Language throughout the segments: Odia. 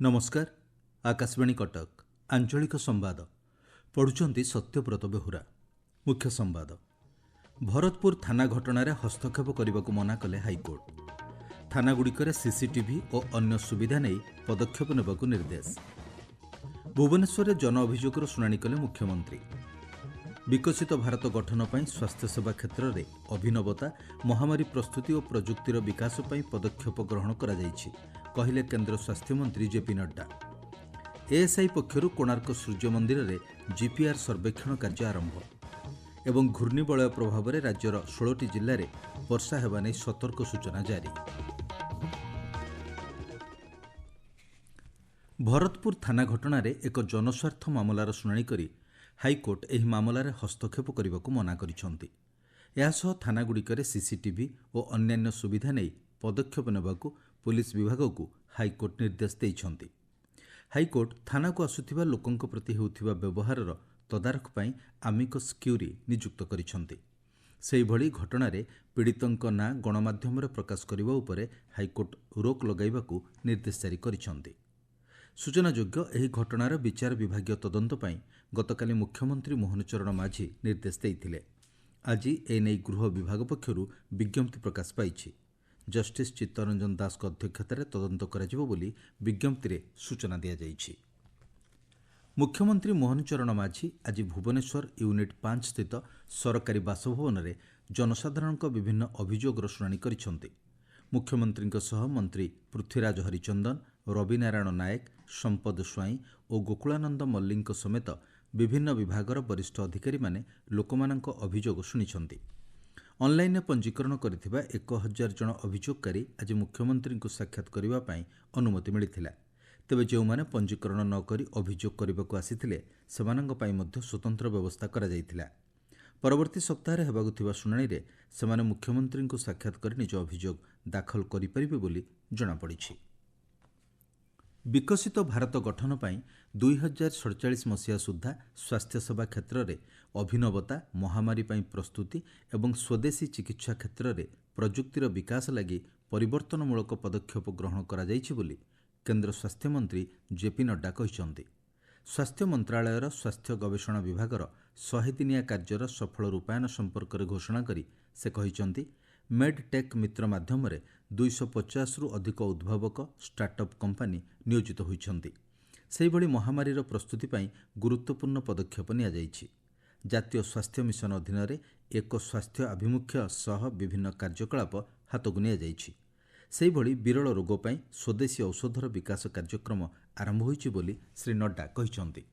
नमस्कार आकाशवाणी कटक आंचलिक संवाद पढ़ुचंती सत्यव्रत बेहुरा। मुख्य संवाद भरतपुर थाना घटना हस्तक्षेप करने को मना कले हाइकोर्ट। थानागुड़िक सीसीटीवी और अन्य सुविधा नहीं पदक्षेप नेबा निर्देश। भुवनेश्वर जन अभियोगर शुणाणी कले मुख्यमंत्री। विकसित भारत गठन पर स्वास्थ्य सेवा क्षेत्र में अभिनवता महामारी प्रस्तुति और प्रजुक्तिर विकास पर पदक्षेप ग्रहण करा जायछि, कहिले केंद्र स्वास्थ्य मंत्री जेपी नड्डा। एएसआई पक्षर कोणार्क सूर्य मंदिर में जीपीआर सर्वेक्षण कार्य आरंभ एवं घूर्णिबलय प्रभाव में राज्यर 16टी जिले में वर्षा हेबा नै सतर्क सूचना जारी। भरतपुर थाना घटना एक जनस्वार्थ मामलार शुणाणी करी हाइकोर्ट एही मामलार हस्तक्षेप करने को मना करिसंती। यासह थानागुड़िक सीसीटीवी और अन्यान्य सुविधा नहीं पदक्षेप नेबाकू पुलिस विभाग को हाइकोर्ट निर्देश देइछंती। हाइकोर्ट थाना को आसुथिबा लोकंक प्रति हेउथिबा व्यवहारर तदारख पई आमिकस क्यूरी नियुक्त करिसंती। सेही भली घटनारे पीड़ितंक ना गणमाध्यम प्रकाश करने उपरे हाइकोर्ट रोक लगाइबाकू निर्देश जारी करिसंती। सूचनायोग्य एही घटनार विचार विभागीय तदंत पई गतकाली मुख्यमंत्री मोहन चरण माझी निर्देश देइथिले। आज एने गृह विभाग पक्षरु विज्ञप्ति प्रकाश पाइछि। जस्टिस चित्तरंजन दास अध्यक्षतार तदंत कराजिबो बोली विज्ञप्ति सूचना दिया जाइछि। मुख्यमंत्री मोहन चरण माझी आज भुवनेश्वर यूनिट 5 स्थित सरकारी बासभवन में जनसाधारणक विभिन्न अभियोगर शुणाणी करिसंती। मुख्यमंत्री सह मंत्री पृथ्वीराज हरिचंदन, रवि नारायण नायक, संपद स्वाई और गोकुलानंद मल्लिक समेत विभिन्न विभागर वरिष्ठ अधिकारी माने लोकमानक अभियोग शुणिछंती। ऑनलाइन पंजीकरण करिथिबा 1000 जन अभियोगकारी आज मुख्यमंत्री को साक्षात करबा पई अनुमति मिलिथिला। तेबे जेउमाने पंजीकरण न करी अभियोग करबाकू आसिथिले सेमानंग पई मध्य स्वतंत्र व्यवस्था करा जायथिला। परवर्ती सप्ताह हेबाकू थिबा शुणाणी रे सेमाने मुख्यमंत्री को साक्षात कर निज अभियोग दाखल करि परिबे बोली जणा पड़िछि। विकसित भारत गठन पर 2047 मसीहा सुधा स्वास्थ्य सेवा क्षेत्र में अभिनवता महामारी पर प्रस्तुति एवं स्वदेशी चिकित्सा क्षेत्र में प्रजुक्तिर विकास लगी परिवर्तनमूलक पदक्षेप ग्रहण करा जाइछि बोली केंद्र स्वास्थ्य मंत्री जेपी नड्डा कहिसंती। स्वास्थ्य मंत्रालयर स्वास्थ्य गवेषणा विभागर 100 दिनिया कार्यर सफल रूपायन संपर्क में घोषणा करी से कहिसंती मेडटेक मित्र माध्यम 250 रु अधिक उद्भावक स्टार्टअप कंपानी नियोजित होइछंती। सेही भली महामारी प्रस्तुति पई गुरुत्वपूर्ण पदक्षेप निया जाइछि। जातीय स्वास्थ्य मिशन अधीन एक स्वास्थ्य आभिमुख्य सह विभिन्न कार्यकलाप हाथକୁ निया जाइछि। सेही भली विरल रोग पई स्वदेशी औषधर विकास कार्यक्रम आरंभ होइछि बोली श्री नड्डा कहिसंती।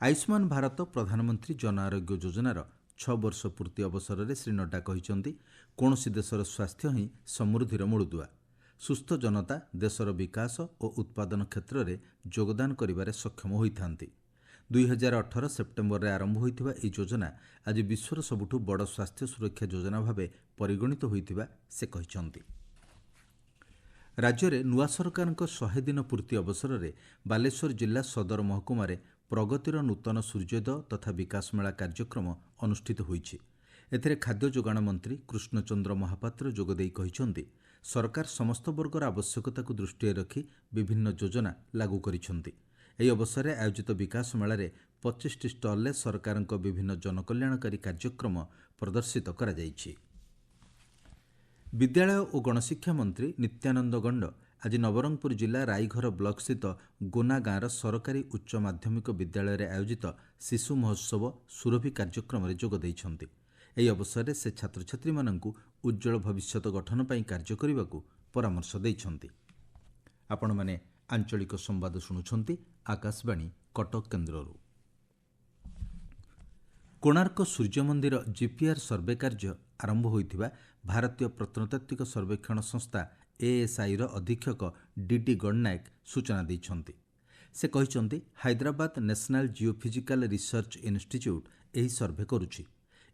आयुष्मान भारत प्रधानमंत्री जन आरोग्य योजनार 6 वर्ष पूर्ति अवसर में श्री नड्डा कहिसंती कौनसी देशर स्वास्थ्य ही समृद्धिर मूलदुआ। सुस्थ जनता देशर विकास और उत्पादन क्षेत्र में योगदान करिबारे सक्षम होइथांती। 2018 सेप्टेम्बर में आरंभ होइथिबा एही योजना आज विश्वर सबुठु बड़ स्वास्थ्य सुरक्षा योजना भावे परिगणित होइथिबा से कहिसंती। राज्य में नुआ सरकारक 100 दिन पूर्ति अवसर में बालेश्वर जिला सदर महकुमार प्रगतिर नूतन सूर्योदय तथा विकास मेला कार्यक्रम अनुष्ठित होइछि। एथिरे खाद्य जोगाण मंत्री कृष्णचंद्र महापात्र जोगदेई कहिसंती सरकार समस्त वर्गर आवश्यकता को दृष्टि रखी विभिन्न योजना लागू करिसंती। एही अवसर में आयोजित विकास मेला रे 25 स्टल में सरकारक विभिन्न जनकल्याणकारी कार्यक्रम प्रदर्शित करा जाइछि। विद्यालय और गणशिक्षा मंत्री नित्यानंद गंड आज नवरंगपुर जिला राईघर ब्लॉक स्थित गोना गाँवर सरकारी उच्च माध्यमिक विद्यालय में आयोजित शिशु महोत्सव सुरभि कार्यक्रम में जोग देइछंती। एही अवसर में से छात्र छात्री माननकु उज्जवल भविष्यत गठन पई कार्य करिबाकू परामर्श देइछंती। आपण माने आंचलिक संवाद शुणुछंती आकाशवाणी कटक केन्द्ररू। कोणार्क सूर्य मंदिर जीपीआर सर्वे कार्य आरंभ होइथिबा भारतीय प्रत्नतात्विक सर्वेक्षण संस्था एएसआई अधीक्षक डीडी गणनायक सूचना दैछंती। से कहिसंती Hyderabad national geophysical research institute एही सर्वे करुछि।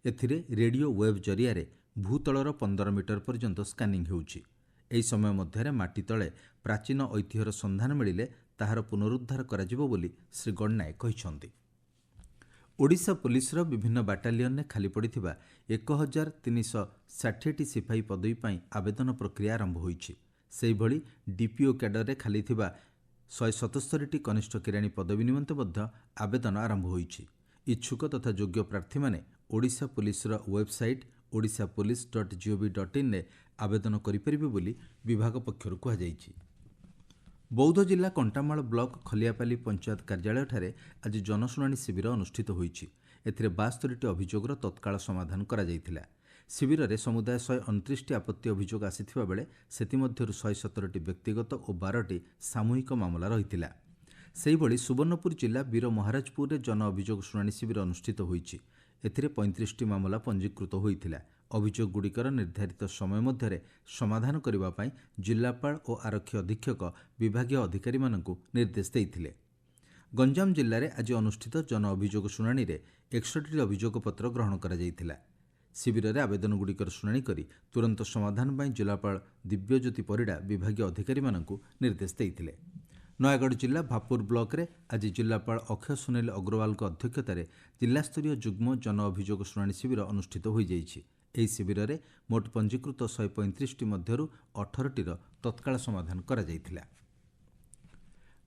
एथिरे रेडियो वेव जरिया भूतलर 15 मीटर पर्यंत स्कानिंग हेउछि। एही समय मध्य माटी तले प्राचीन ऐतिह्यर संधान मिलिले ताहार पुनरुद्धार कराजिबो बोली श्री गणनायक कहिसंती। ओडिशा पुलिसर विभिन्न बाटालियन में खाली पड़िथिबा 1360 सिपाही पदवी पई आवेदन प्रक्रिया आरंभ होइछि। सेही भली डीपीओ कैडर रे खाली थिबा 177ଟି କନିଷ୍ଠ କିରାଣୀ ପଦବୀ ନିମନ୍ତେ ମଧ୍ୟ ଆବେଦନ ଆରମ୍ଭ ହୋଇଛି। ଇଚ୍ଛୁକ ତଥା ଯୋଗ୍ୟ ପ୍ରାର୍ଥୀମାନେ ଓଡ଼ିଶା ପୁଲିସର ୱେବସାଇଟ୍ odishapolice.gov.in ରେ ଆବେଦନ କରିପାରିବେ ବୋଲି ବିଭାଗ ପକ୍ଷରୁ କୁହାଯାଇଛି। ବୌଦ୍ଧ ଜିଲ୍ଲା କଣ୍ଟାମାଳ ବ୍ଲକ ଖଲିଆପାଲି ପଞ୍ଚାୟତ କାର୍ଯ୍ୟାଳୟଠାରେ ଆଜି ଜନଶୁଣାଣି ଶିବିର ଅନୁଷ୍ଠିତ ହୋଇଛି। ଏଥିରେ 72ଟି ଅଭିଯୋଗର ତତ୍କାଳ ସମାଧାନ କରାଯାଇଥିଲା। ଶିବିରରେ ସମୁଦାୟ 129ଟି ଆପତ୍ତି ଅଭିଯୋଗ ଆସିଥିବା ବେଳେ ସେଥିମଧ୍ୟରୁ 117ଟି ବ୍ୟକ୍ତିଗତ ଓ 12ଟି ସାମୂହିକ ମାମଲା ରହିଥିଲା। ସେହିଭଳି ସୁବର୍ଣ୍ଣପୁର ଜିଲ୍ଲା ବୀର ମହାରାଜପୁରରେ ଜନ ଅଭିଯୋଗ ଶୁଣାଣି ଶିବିର ଅନୁଷ୍ଠିତ ହୋଇଛି। ଏଥିରେ 35ଟି ମାମଲା ପଞ୍ଜୀକୃତ ହୋଇଥିଲା। ଅଭିଯୋଗଗୁଡ଼ିକର ନିର୍ଦ୍ଧାରିତ ସମୟ ମଧ୍ୟରେ ସମାଧାନ କରିବା ପାଇଁ ଜିଲ୍ଲାପାଳ ଓ ଆରକ୍ଷୀ ଅଧୀକ୍ଷକ ବିଭାଗୀୟ ଅଧିକାରୀମାନଙ୍କୁ ନିର୍ଦ୍ଦେଶ ଦେଇଥିଲେ। ଗଞ୍ଜାମ ଜିଲ୍ଲାରେ ଆଜି ଅନୁଷ୍ଠିତ ଜନ ଅଭିଯୋଗ ଶୁଣାଣିରେ 61ଟି ଅଭିଯୋଗପତ୍ର ଗ୍ରହଣ କରାଯାଇଥିଲା। ଶିବିରରେ ଆବେଦନଗୁଡ଼ିକର ଶୁଣାଣି କରି ତୁରନ୍ତ ସମାଧାନ ପାଇଁ ଜିଲ୍ଲାପାଳ ଦିବ୍ୟଜ୍ୟୋତି ପରିଡ଼ା ବିଭାଗୀୟ ଅଧିକାରୀମାନଙ୍କୁ ନିର୍ଦ୍ଦେଶ ଦେଇଥିଲେ। ନୟାଗଡ଼ ଜିଲ୍ଲା ଭାପୁର ବ୍ଲକରେ ଆଜି ଜିଲ୍ଲାପାଳ ଅକ୍ଷୟ ସୁନୀଲ ଅଗ୍ରୱାଲଙ୍କ ଅଧ୍ୟକ୍ଷତାରେ ଜିଲ୍ଲାସ୍ତରୀୟ ଯୁଗ୍ମ ଜନ ଅଭିଯୋଗ ଶୁଣାଣି ଶିବିର ଅନୁଷ୍ଠିତ ହୋଇଯାଇଛି। ଏହି ଶିବିରରେ ମୋଟ ପଞ୍ଜୀକୃତ 135ଟି ମଧ୍ୟରୁ 18ଟିର ତତ୍କାଳ ସମାଧାନ କରାଯାଇଥିଲା।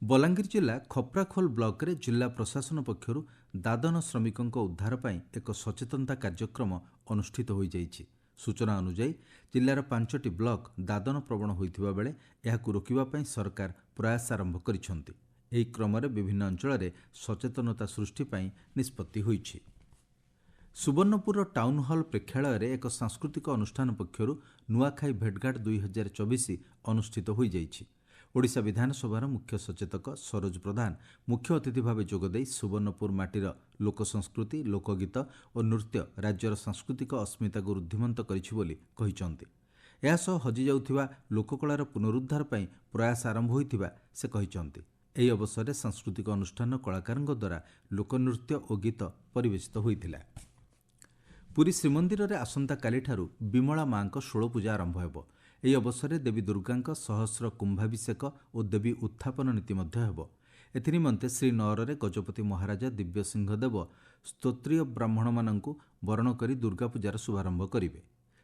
ବଲାଙ୍ଗୀର ଜିଲ୍ଲା ଖପ୍ରାଖୋଲ ବ୍ଲକରେ ଜିଲ୍ଲା ପ୍ରଶାସନ ପକ୍ଷରୁ ଦାଦନ ଶ୍ରମିକଙ୍କ ଉଦ୍ଧାର ପାଇଁ ଏକ ସଚେତନତା କାର୍ଯ୍ୟକ୍ରମ ଅନୁଷ୍ଠିତ ହୋଇଯାଇଛି। ସୂଚନା ଅନୁଯାୟୀ ଜିଲ୍ଲାର 5ଟି ବ୍ଲକ ଦାଦନ ପ୍ରବଣ ହୋଇଥିବା ବେଳେ ଏହାକୁ ରୋକିବା ପାଇଁ ସରକାର ପ୍ରୟାସ ଆରମ୍ଭ କରିଛନ୍ତି। ଏହି କ୍ରମରେ ବିଭିନ୍ନ ଅଞ୍ଚଳରେ ସଚେତନତା ସୃଷ୍ଟି ପାଇଁ ନିଷ୍ପତ୍ତି ହୋଇଛି। ସୁବର୍ଣ୍ଣପୁରର ଟାଉନ୍ ହଲ୍ ପ୍ରେକ୍ଷାଳୟରେ ଏକ ସାଂସ୍କୃତିକ ଅନୁଷ୍ଠାନ ପକ୍ଷରୁ ନୂଆଖାଇ ଭେଟଘାଟ 2024 ଅନୁଷ୍ଠିତ ହୋଇଯାଇଛି। ଓଡ଼ିଶା ବିଧାନସଭାର ମୁଖ୍ୟ ସଚେତକ ସରୋଜ ପ୍ରଧାନ ମୁଖ୍ୟ ଅତିଥି ଭାବେ ଯୋଗଦେଇ ସୁବର୍ଣ୍ଣପୁର ମାଟିର ଲୋକସଂସ୍କୃତି, ଲୋକଗୀତ ଓ ନୃତ୍ୟ ରାଜ୍ୟର ସାଂସ୍କୃତିକ ଅସ୍ମିତାକୁ ରୁଦ୍ଧିମନ୍ତ କରିଛି ବୋଲି କହିଛନ୍ତି। ଏହାସହ ହଜିଯାଉଥିବା ଲୋକକଳାର ପୁନରୁଦ୍ଧାର ପାଇଁ ପ୍ରୟାସ ଆରମ୍ଭ ହୋଇଥିବା ସେ କହିଛନ୍ତି। ଏହି ଅବସରରେ ସାଂସ୍କୃତିକ ଅନୁଷ୍ଠାନ କଳାକାରଙ୍କ ଦ୍ୱାରା ଲୋକନୃତ୍ୟ ଓ ଗୀତ ପରିବେଶିତ ହୋଇଥିଲା। ପୁରୀ ଶ୍ରୀମନ୍ଦିରରେ ଆସନ୍ତାକାଲିଠାରୁ ବିମଳା ମାଙ୍କ ଷୋଳପୂଜା ଆରମ୍ଭ ହେବ। ଏହି ଅବସରରେ ଦେବୀ ଦୁର୍ଗାଙ୍କ ସହସ୍ର କୁମ୍ଭାଭିଷେକ ଓ ଦେବୀ ଉତ୍ଥାପନ ନୀତି ମଧ୍ୟ ହେବ। ଏଥିନିମନ୍ତେ ଶ୍ରୀନଅରରେ ଗଜପତି ମହାରାଜା ଦିବ୍ୟସିଂହ ଦେବ ସ୍ତୋତ୍ରୀୟ ବ୍ରାହ୍ମଣମାନଙ୍କୁ ବରଣ କରି ଦୁର୍ଗାପୂଜାର ଶୁଭାରମ୍ଭ କରିବେ।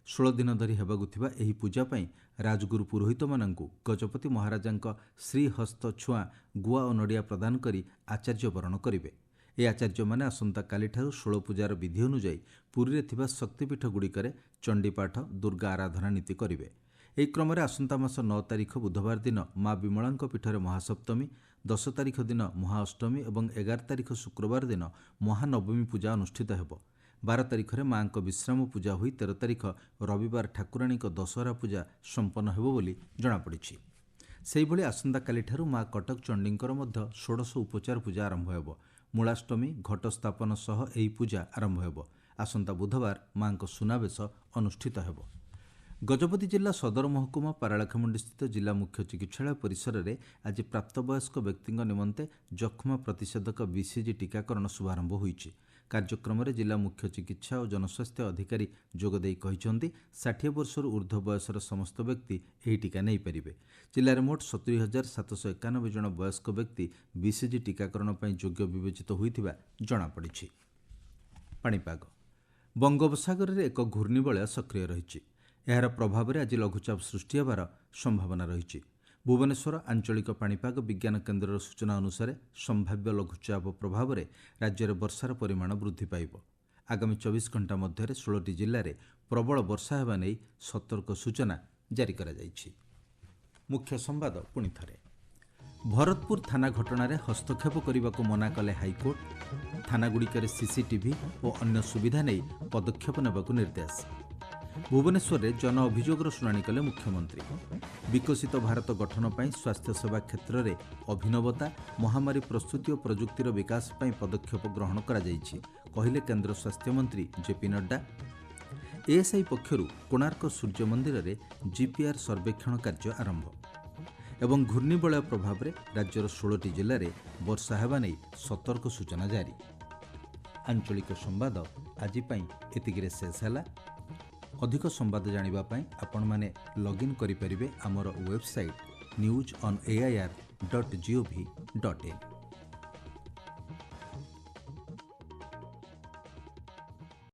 16 ଦିନ ଧରି ହେବାକୁ ଥିବା ଏହି ପୂଜା ପାଇଁ ରାଜଗୁରୁ ପୁରୋହିତମାନଙ୍କୁ ଗଜପତି ମହାରାଜାଙ୍କ ଶ୍ରୀହସ୍ତ ଛୁଆଁ ଗୁଆ ଓ ନଡ଼ିଆ ପ୍ରଦାନ କରି ଆଚାର୍ଯ୍ୟ ବରଣ କରିବେ। ଏହି ଆଚାର୍ଯ୍ୟମାନେ ଆସନ୍ତାକାଲିଠାରୁ ଷୋଳପୂଜାର ବିଧି ଅନୁଯାୟୀ ପୁରୀରେ ଥିବା ଶକ୍ତିପୀଠଗୁଡ଼ିକରେ ଚଣ୍ଡୀପାଠ, ଦୁର୍ଗା ଆରାଧନା ନୀତି କରିବେ। ଏହି କ୍ରମରେ ଆସନ୍ତା ମାସ 9 ତାରିଖ ବୁଧବାର ଦିନ ମା ବିମଳାଙ୍କ ପୀଠରେ ମହାସପ୍ତମୀ, 10 ତାରିଖ ଦିନ ମହାଅଷ୍ଟମୀ ଏବଂ 11 ତାରିଖ ଶୁକ୍ରବାର ଦିନ ମହାନବମୀ ପୂଜା ଅନୁଷ୍ଠିତ ହେବ। 12 ତାରିଖରେ ମାଙ୍କ ବିଶ୍ରାମ ପୂଜା ହୋଇ 13 ତାରିଖ ରବିବାର ଠାକୁରାଣୀଙ୍କ ଦଶହରା ପୂଜା ସମ୍ପନ୍ନ ହେବ ବୋଲି ଜଣାପଡ଼ିଛି। ସେହିଭଳି ଆସନ୍ତାକାଲିଠାରୁ ମା କଟକ ଚଣ୍ଡୀଙ୍କର ମଧ୍ୟ ଷୋଡ଼ଶ ଉପଚାର ପୂଜା ଆରମ୍ଭ ହେବ। ମୂଳାଷ୍ଟମୀ, ଘଟ ସ୍ଥାପନ ସହ ଏହି ପୂଜା ଆରମ୍ଭ ହେବ। ଆସନ୍ତା ବୁଧବାର ମାଙ୍କ ସୁନାବେଶ ଅନୁଷ୍ଠିତ ହେବ। ଗଜପତି ଜିଲ୍ଲା ସଦର ମହକୁମା ପାରଳାଖେମୁଣ୍ଡିସ୍ଥିତ ଜିଲ୍ଲା ମୁଖ୍ୟ ଚିକିତ୍ସାଳୟ ପରିସରରେ ଆଜି ପ୍ରାପ୍ତବୟସ୍କ ବ୍ୟକ୍ତିଙ୍କ ନିମନ୍ତେ ଯକ୍ଷ୍ମା ପ୍ରତିଷେଧକ BCG ଟିକାକରଣ ଶୁଭାରମ୍ଭ ହୋଇଛି। କାର୍ଯ୍ୟକ୍ରମରେ ଜିଲ୍ଲା ମୁଖ୍ୟ ଚିକିତ୍ସା ଓ ଜନସ୍ୱାସ୍ଥ୍ୟ ଅଧିକାରୀ ଯୋଗଦେଇ କହିଛନ୍ତି 60 ବର୍ଷରୁ ଉର୍ଦ୍ଧ୍ୱ ବୟସର ସମସ୍ତ ବ୍ୟକ୍ତି ଏହି ଟିକା ନେଇପାରିବେ। ଜିଲ୍ଲାରେ ମୋଟ 70,791 ଜଣ ବୟସ୍କ ବ୍ୟକ୍ତି BCG ଟିକାକରଣ ପାଇଁ ଯୋଗ୍ୟ ବିବେଚିତ ହୋଇଥିବା ଜଣାପଡ଼ିଛି। ପାଣିପାଗ। ବଙ୍ଗୋପସାଗରରେ ଏକ ଘୂର୍ଣ୍ଣିବଳୟ ସକ୍ରିୟ ରହିଛି। ଏହାର ପ୍ରଭାବରେ ଆଜି ଲଘୁଚାପ ସୃଷ୍ଟି ହେବାର ସମ୍ଭାବନା ରହିଛି। ଭୁବନେଶ୍ୱର ଆଞ୍ଚଳିକ ପାଣିପାଗ ବିଜ୍ଞାନ କେନ୍ଦ୍ରର ସୂଚନା ଅନୁସାରେ ସମ୍ଭାବ୍ୟ ଲଘୁଚାପ ପ୍ରଭାବରେ ରାଜ୍ୟରେ ବର୍ଷାର ପରିମାଣ ବୃଦ୍ଧି ପାଇବ। ଆଗାମୀ 24 ଘଣ୍ଟା ମଧ୍ୟରେ 16ଟି ଜିଲ୍ଲାରେ ପ୍ରବଳ ବର୍ଷା ହେବା ନେଇ ସତର୍କ ସୂଚନା ଜାରି କରାଯାଇଛି। ମୁଖ୍ୟ ସମ୍ବାଦ ପୁଣିଥରେ। ଭରତପୁର ଥାନା ଘଟଣାରେ ହସ୍ତକ୍ଷେପ କରିବାକୁ ମନା କଲେ ହାଇକୋର୍ଟ। ଥାନାଗୁଡ଼ିକରେ CCTV ଓ ଅନ୍ୟ ସୁବିଧା ନେଇ ପଦକ୍ଷେପ ନେବାକୁ ନିର୍ଦ୍ଦେଶ। ଭୁବନେଶ୍ୱରରେ ଜନ ଅଭିଯୋଗର ଶୁଣାଣି କଲେ ମୁଖ୍ୟମନ୍ତ୍ରୀ। ବିକଶିତ ଭାରତ ଗଠନ ପାଇଁ ସ୍ୱାସ୍ଥ୍ୟସେବା କ୍ଷେତ୍ରରେ ଅଭିନବତା, ମହାମାରୀ ପ୍ରସ୍ତୁତି ଓ ପ୍ରଯୁକ୍ତିର ବିକାଶ ପାଇଁ ପଦକ୍ଷେପ ଗ୍ରହଣ କରାଯାଇଛି, କହିଲେ କେନ୍ଦ୍ର ସ୍ୱାସ୍ଥ୍ୟମନ୍ତ୍ରୀ JP ନଡ୍ଡା। ASI ପକ୍ଷରୁ କୋଣାର୍କ ସୂର୍ଯ୍ୟ ମନ୍ଦିରରେ GPR ସର୍ବେକ୍ଷଣ କାର୍ଯ୍ୟ ଆରମ୍ଭ। ଏବଂ ଘୂର୍ଣ୍ଣିବଳୟ ପ୍ରଭାବରେ ରାଜ୍ୟର 16ଟି ଜିଲ୍ଲାରେ ବର୍ଷା ହେବା ନେଇ ସତର୍କ ସୂଚନା ଜାରି। ଆଞ୍ଚଳିକ ସମ୍ବାଦ ଆଜି ପାଇଁ ଏତିକିରେ ଶେଷ ହେଲା। ଅଧିକ ସମ୍ବାଦ ଜାଣିବା ପାଇଁ ଆପଣମାନେ ଲଗ୍ଇନ୍ କରିପାରିବେ ଆମର ୱେବସାଇଟ୍ newsonair.gov.in।